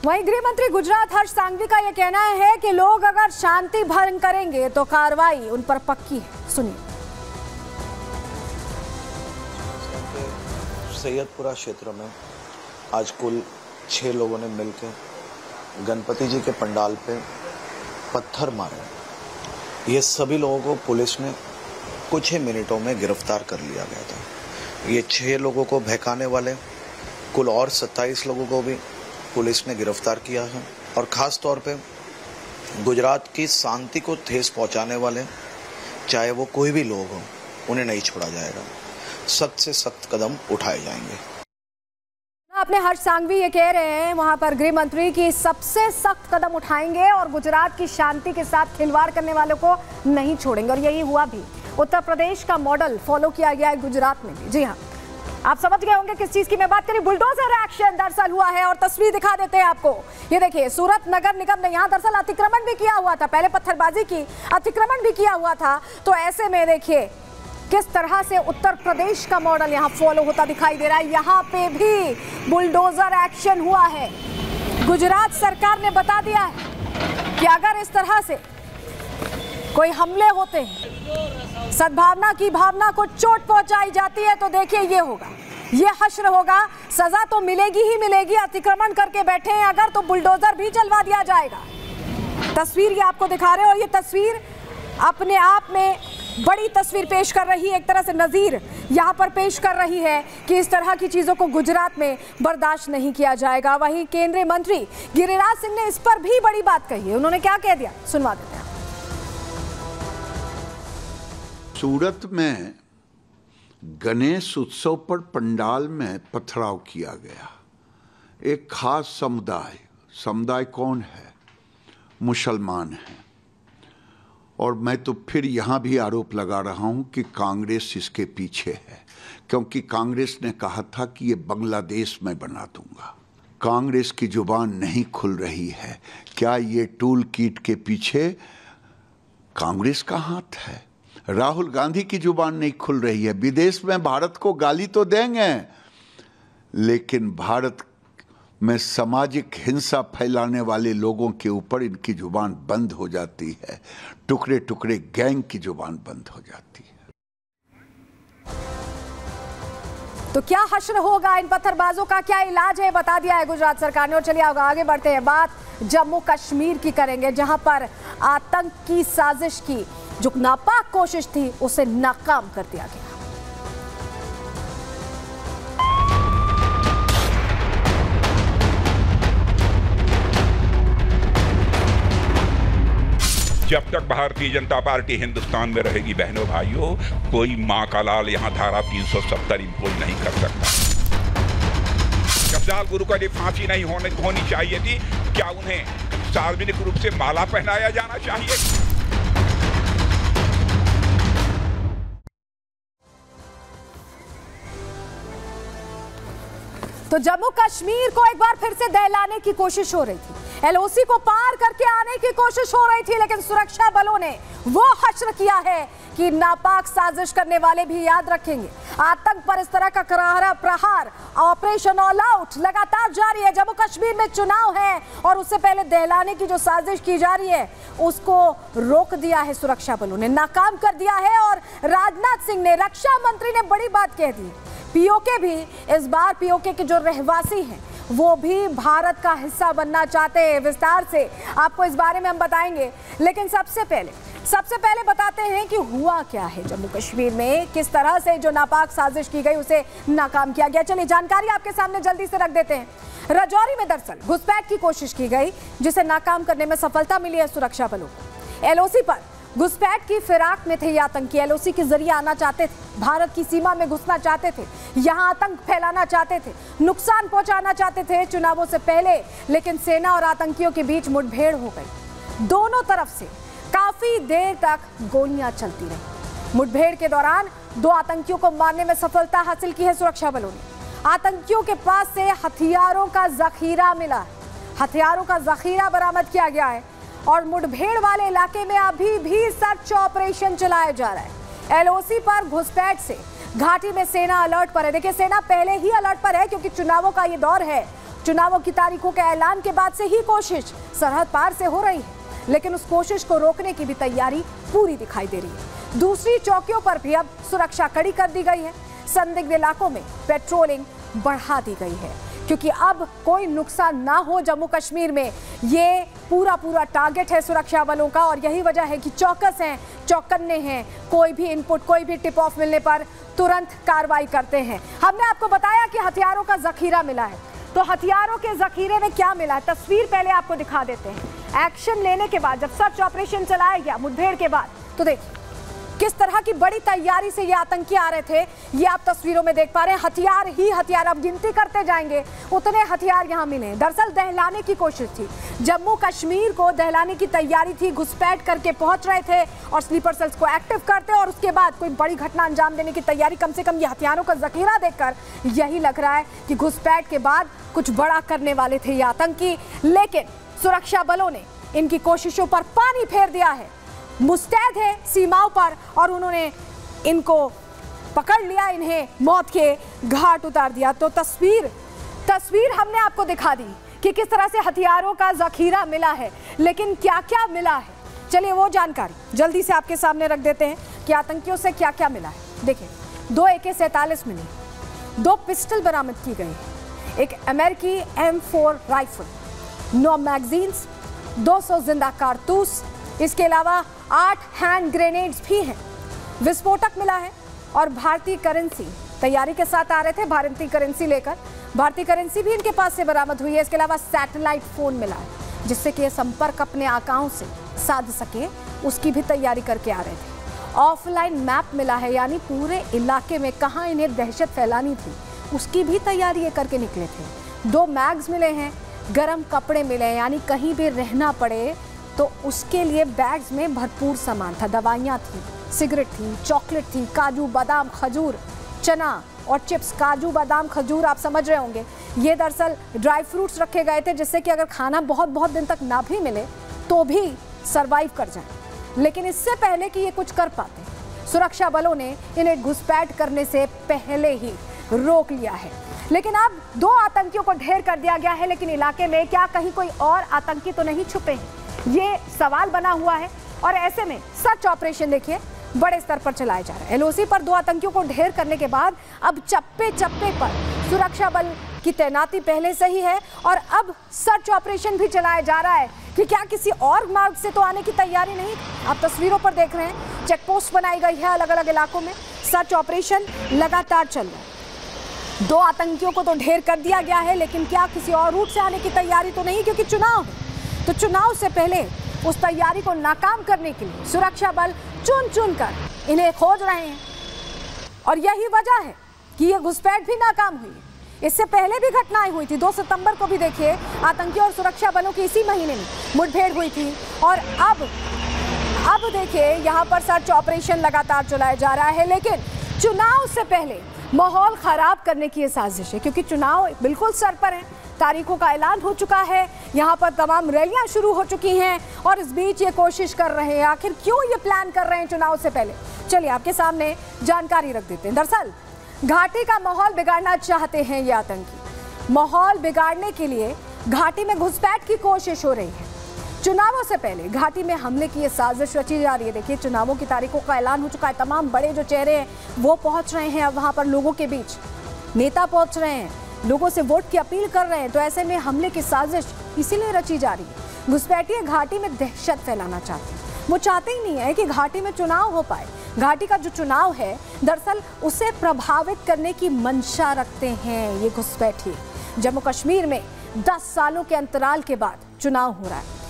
वहीं गृह मंत्री गुजरात हर्ष सांघवी का यह कहना है कि लोग अगर शांति भंग करेंगे तो कार्रवाई उन पर पक्की है। सुनिए। सैयदपुरा क्षेत्र में आज कुल 6 लोगों ने मिलकर गणपति जी के पंडाल पे पत्थर मारे। ये सभी लोगों को पुलिस ने कुछ ही मिनटों में गिरफ्तार कर लिया गया था। ये 6 लोगों को बहकाने वाले कुल और 27 लोगों को भी पुलिस ने गिरफ्तार किया है और खास तौर पे गुजरात की शांति को ठेस पहुंचाने वाले चाहे वो कोई भी लोग हों उन्हें नहीं छोड़ा जाएगा। सख्त से सख्त कदम उठाए जाएंगे। अपने हर्ष सांघवी ये कह रहे हैं वहां पर गृह मंत्री की सबसे सख्त कदम उठाएंगे और गुजरात की शांति के साथ खिलवाड़ करने वालों को नहीं छोड़ेंगे। और यही हुआ भी। उत्तर प्रदेश का मॉडल फॉलो किया गया है गुजरात में भी। जी हाँ, आप समझ गए होंगे किस चीज की मैं बात करी। बुलडोजर एक्शन दरअसल हुआ है और तस्वीर दिखा देते हैं आपको। ये देखिए, सूरत नगर निगम ने यहाँ दरअसल अतिक्रमण भी किया हुआ था। पहले पत्थरबाजी की, अतिक्रमण भी किया हुआ था। तो ऐसे में देखिए किस तरह से उत्तर प्रदेश का मॉडल यहाँ फॉलो होता दिखाई दे रहा है। यहाँ पे भी बुलडोजर एक्शन हुआ है। गुजरात सरकार ने बता दिया है कि अगर इस तरह से कोई हमले होते हैं, सद्भावना की भावना को चोट पहुंचाई जाती है, तो देखिए ये होगा, ये हश्र होगा। सजा तो मिलेगी ही मिलेगी। अतिक्रमण करके बैठे हैं अगर, तो बुलडोजर भी चलवा दिया जाएगा। तस्वीर ये आपको दिखा रहे हैं और ये तस्वीर अपने आप में बड़ी तस्वीर पेश कर रही है। एक तरह से नजीर यहाँ पर पेश कर रही है कि इस तरह की चीजों को गुजरात में बर्दाश्त नहीं किया जाएगा। वहीं केंद्रीय मंत्री गिरिराज सिंह ने इस पर भी बड़ी बात कही है। उन्होंने क्या कह दिया, सुनवा देते हैं। सूरत में गणेश उत्सव पर पंडाल में पथराव किया गया। एक खास समुदाय कौन है? मुसलमान है। और मैं तो फिर यहाँ भी आरोप लगा रहा हूँ कि कांग्रेस इसके पीछे है, क्योंकि कांग्रेस ने कहा था कि ये बांग्लादेश में बना दूंगा। कांग्रेस की जुबान नहीं खुल रही है। क्या ये टूल किट के पीछे कांग्रेस का हाथ है? राहुल गांधी की जुबान नहीं खुल रही है। विदेश में भारत को गाली तो देंगे, लेकिन भारत में सामाजिक हिंसा फैलाने वाले लोगों के ऊपर इनकी जुबान बंद हो जाती है। टुकड़े टुकड़े गैंग की जुबान बंद हो जाती है। तो क्या हश्र होगा इन पत्थरबाजों का, क्या इलाज है, बता दिया है गुजरात सरकार ने। और चलिए आगे बढ़ते हैं, बात जम्मू कश्मीर की करेंगे, जहां पर आतंक की साजिश की जो नापाक कोशिश थी उसे नाकाम कर दिया गया। जब तक भारतीय जनता पार्टी हिंदुस्तान में रहेगी बहनों भाइयों, कोई मां का लाल यहां धारा 370 इम्पोज नहीं कर सकता। जफजाल गुरु का लिए फांसी नहीं होनी चाहिए थी, क्या उन्हें सार्वजनिक रूप से माला पहनाया जाना चाहिए? तो जम्मू कश्मीर को एक बार फिर से दहलाने की कोशिश हो रही थी। एलओसी को पार करके आने की कोशिश हो रही थी, लेकिन सुरक्षा बलों ने वो हश्र किया है कि नापाक साजिश करने वाले भी याद रखेंगे। आतंक पर इस तरह का करारा प्रहार, ऑपरेशन ऑल आउट लगातार जारी है। जम्मू कश्मीर में चुनाव है और उससे पहले दहलाने की जो साजिश की जा रही है उसको रोक दिया है सुरक्षा बलों ने, नाकाम कर दिया है। और राजनाथ सिंह ने, रक्षा मंत्री ने बड़ी बात कह दी। पीओके भी इस बार, पीओके के जो रहवासी हैं वो भी भारत का हिस्सा बनना चाहते हैं। विस्तार से आपको इस बारे में हम बताएंगे, लेकिन सबसे पहले बताते हैं कि हुआ क्या है जम्मू कश्मीर में, किस तरह से जो नापाक साजिश की गई उसे नाकाम किया गया। चलिए जानकारी आपके सामने जल्दी से रख देते हैं। राजौरी में दरअसल घुसपैठ की कोशिश की गई, जिसे नाकाम करने में सफलता मिली है सुरक्षा बलों को। एलओसी पर घुसपैठ की फिराक में थे ये आतंकी। एलओसी के जरिए आना चाहते थे, भारत की सीमा में घुसना चाहते थे, यहां आतंक फैलाना चाहते थे, नुकसान पहुंचाना चाहते थे चुनावों से पहले। लेकिन सेना और आतंकियों के बीच मुठभेड़ हो गई। दोनों तरफ से काफी देर तक गोलियां चलती रही। मुठभेड़ के दौरान 2 आतंकियों को मारने में सफलता हासिल की है सुरक्षा बलों ने। आतंकियों के पास से हथियारों का जखीरा मिला, हथियारों का जखीरा बरामद किया गया है। और मुठभेड़ वाले इलाके में अभी भी सर्च ऑपरेशन चलाया जा रहा है। एलओसी पर घुसपैठ से घाटी में सेना अलर्ट पर है। देखिए, सेना पहले ही अलर्ट पर है क्योंकि चुनावों का ये दौर है चुनावों की तारीखों के ऐलान के बाद से ही कोशिश सरहद पार से हो रही है, लेकिन उस कोशिश को रोकने की भी तैयारी पूरी दिखाई दे रही है। दूसरी चौकियों पर भी अब सुरक्षा कड़ी कर दी गई है। संदिग्ध इलाकों में पेट्रोलिंग बढ़ा दी गई है, क्योंकि अब कोई नुकसान ना हो जम्मू कश्मीर में, ये पूरा टारगेट है सुरक्षा बलों का। और यही वजह है कि चौकस हैं, चौकन्ने हैं, कोई भी इनपुट, कोई भी टिप ऑफ मिलने पर तुरंत कार्रवाई करते हैं। हमने आपको बताया कि हथियारों का जखीरा मिला है, तो हथियारों के जखीरे में क्या मिला है, तस्वीर पहले आपको दिखा देते हैं। एक्शन लेने के बाद, जब सर्च ऑपरेशन चलाया गया मुठभेड़ के बाद, तो देखिए किस तरह की बड़ी तैयारी से ये आतंकी आ रहे थे, ये आप तस्वीरों में देख पा रहे हैं। हथियार ही हथियार, अब गिनती करते जाएंगे उतने हथियार यहाँ मिले। दरअसल दहलाने की कोशिश थी, जम्मू कश्मीर को दहलाने की तैयारी थी। घुसपैठ करके पहुंच रहे थे और स्लीपर सेल्स को एक्टिव करते और उसके बाद कोई बड़ी घटना अंजाम देने की तैयारी। कम से कम ये हथियारों का जखीरा देखकर यही लग रहा है कि घुसपैठ के बाद कुछ बड़ा करने वाले थे ये आतंकी, लेकिन सुरक्षा बलों ने इनकी कोशिशों पर पानी फेर दिया है। मुस्तैद है सीमाओं पर और उन्होंने इनको पकड़ लिया, इन्हें मौत के घाट उतार दिया। तो तस्वीर हमने आपको दिखा दी कि किस तरह से हथियारों का जखीरा मिला है, लेकिन क्या क्या मिला है, चलिए वो जानकारी जल्दी से आपके सामने रख देते हैं कि आतंकियों से क्या क्या मिला है। देखिए, 2 AK-47 मिली, 2 पिस्टल बरामद की गई, एक अमेरिकी M4 राइफल, 9 मैगजीन्स, 200 जिंदा कारतूस, इसके अलावा 8 हैंड ग्रेनेड्स भी हैं, विस्फोटक मिला है और भारतीय करेंसी तैयारी के साथ आ रहे थे, भारतीय करेंसी लेकर। भारतीय करेंसी भी इनके पास से बरामद हुई है। इसके अलावा सैटेलाइट फोन मिला है, जिससे कि ये संपर्क अपने आकाओं से साध सके, उसकी भी तैयारी करके आ रहे थे। ऑफलाइन मैप मिला है, यानी पूरे इलाके में कहाँ इन्हें दहशत फैलानी थी उसकी भी तैयारी ये करके निकले थे। 2 मैग्स मिले हैं, गर्म कपड़े मिले हैं, यानी कहीं भी रहना पड़े तो उसके लिए बैग्स में भरपूर सामान था। दवाइयाँ थी, सिगरेट थी, चॉकलेट थी, काजू बादाम खजूर, चना और चिप्स। काजू बादाम खजूर आप समझ रहे होंगे, ये दरअसल ड्राई फ्रूट्स रखे गए थे, जिससे कि अगर खाना बहुत दिन तक ना भी मिले तो भी सरवाइव कर जाए। लेकिन इससे पहले कि ये कुछ कर पाते, सुरक्षा बलों ने इन्हें घुसपैठ करने से पहले ही रोक लिया है। लेकिन अब 2 आतंकियों को ढेर कर दिया गया है, लेकिन इलाके में क्या कहीं कोई और आतंकी तो नहीं छुपे हैं, ये सवाल बना हुआ है। और ऐसे में सर्च ऑपरेशन देखिए बड़े स्तर पर चलाया जा रहा है। LOC पर 2 आतंकियों को ढेर करने के बाद अब चप्पे पर सुरक्षा बल की तैनाती पहले से ही है और अब सर्च ऑपरेशन भी चलाया जा रहा है कि क्या किसी और मार्ग से तो आने की तैयारी नहीं। आप तस्वीरों पर देख रहे हैं, चेक पोस्ट बनाई गई है अलग अलग इलाकों में, सर्च ऑपरेशन लगातार चल रहा है। 2 आतंकियों को तो ढेर कर दिया गया है, लेकिन क्या किसी और रूट से आने की तैयारी तो नहीं, क्योंकि चुनाव है। तो चुनाव से पहले उस तैयारी को नाकाम करने के लिए सुरक्षा बल चुन कर इन्हें खोज रहे हैं और यही वजह है कि ये घुसपैठ भी नाकाम हुई है। इससे पहले भी घटनाएं हुई थी। 2 सितंबर को भी देखिए आतंकियों और सुरक्षा बलों की इसी महीने में मुठभेड़ हुई थी और अब देखिए यहाँ पर सर्च ऑपरेशन लगातार चलाया जा रहा है। लेकिन चुनाव से पहले माहौल खराब करने की ये साजिश है, क्योंकि चुनाव बिल्कुल सर पर है, तारीखों का ऐलान हो चुका है, यहाँ पर तमाम रैलियां शुरू हो चुकी हैं और इस बीच ये कोशिश कर रहे हैं। आखिर क्यों ये प्लान कर रहे हैं चुनाव से पहले, चलिए आपके सामने जानकारी रख देते हैं। दरअसल घाटी का माहौल बिगाड़ना चाहते हैं ये आतंकी। माहौल बिगाड़ने के लिए घाटी में घुसपैठ की कोशिश हो रही है। चुनावों से पहले घाटी में हमले की ये साजिश रची जा रही है। देखिए, चुनावों की तारीखों का ऐलान हो चुका है, तमाम बड़े जो चेहरे हैं वो पहुंच रहे हैं अब वहां पर लोगों के बीच, नेता पहुंच रहे हैं, लोगों से वोट की अपील कर रहे हैं। तो ऐसे में हमले की साजिश इसीलिए रची जा रही है। घुसपैठिए घाटी में दहशत फैलाना चाहते हैं, वो चाहते ही नहीं है कि घाटी में चुनाव हो पाए। घाटी का जो चुनाव है दरअसल उसे प्रभावित करने की मंशा रखते हैं ये घुसपैठिए। जम्मू कश्मीर में 10 सालों के अंतराल के बाद चुनाव हो रहा है।